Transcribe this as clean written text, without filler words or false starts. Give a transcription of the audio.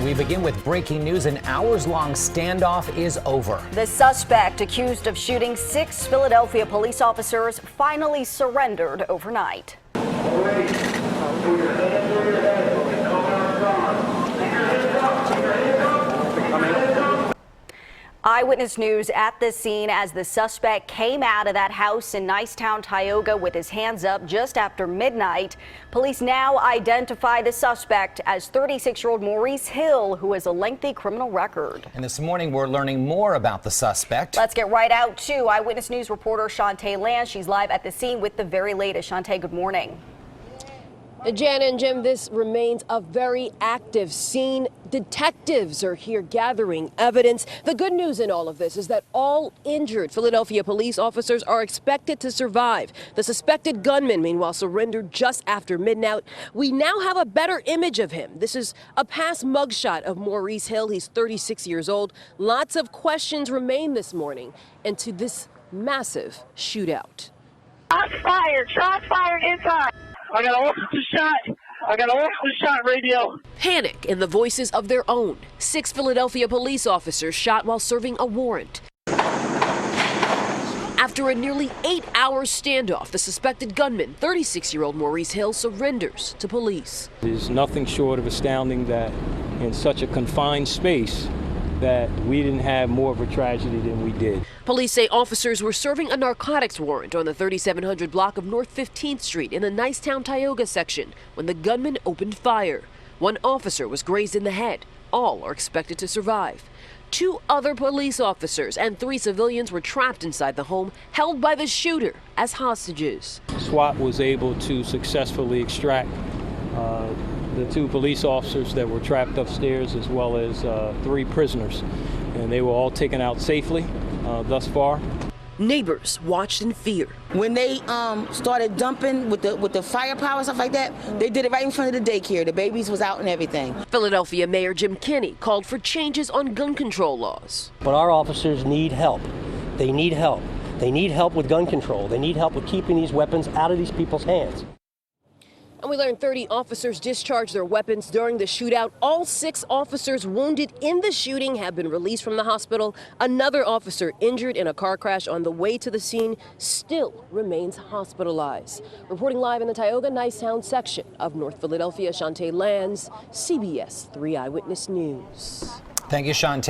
We begin with breaking news. An hours-long standoff is over. The suspect accused of shooting 6 Philadelphia police officers finally surrendered overnight. Eyewitness News at the scene as the suspect came out of that house in Nicetown, Tioga with his hands up just after midnight. Police now identify the suspect as 36-year-old Maurice Hill, who has a lengthy criminal record. And this morning we're learning more about the suspect. Let's get right out to Eyewitness News reporter Chantee Lans. She's live at the scene with the very latest. Chantee, good morning. Jan and Jim, this remains a very active scene. Detectives are here gathering evidence. The good news in all of this is that all injured Philadelphia police officers are expected to survive. The suspected gunman, meanwhile, surrendered just after midnight. We now have a better image of him. This is a past mugshot of Maurice Hill. He's 36 years old. Lots of questions remain this morning into this massive shootout. Shots fired inside. I got an officer shot radio. Panic in the voices of their own. 6 Philadelphia police officers shot while serving a warrant. After a nearly 8-hour standoff, the suspected gunman, 36-year-old Maurice Hill, surrenders to police. It is nothing short of astounding that in such a confined space that we didn't have more of a tragedy than we did. Police say officers were serving a narcotics warrant on the 3700 block of North 15th Street in the Nicetown, Tioga section when the gunman opened fire. One officer was grazed in the head. All are expected to survive. 2 other police officers and 3 civilians were trapped inside the home, held by the shooter as hostages. SWAT was able to successfully extract the 2 police officers that were trapped upstairs, as well as 3 prisoners, and they were all taken out safely thus far. Neighbors watched in fear. When they started dumping with the firepower and stuff like that, they did it right in front of the daycare. The babies was out and everything. Philadelphia Mayor Jim Kinney called for changes on gun control laws. But our officers need help. They need help. They need help with gun control. They need help with keeping these weapons out of these people's hands. And we learned 30 officers discharged their weapons during the shootout. All 6 officers wounded in the shooting have been released from the hospital. Another officer injured in a car crash on the way to the scene still remains hospitalized. Reporting live in the Tioga Nicetown section of North Philadelphia, Chantee Lans, CBS 3 Eyewitness News. Thank you, Chantee.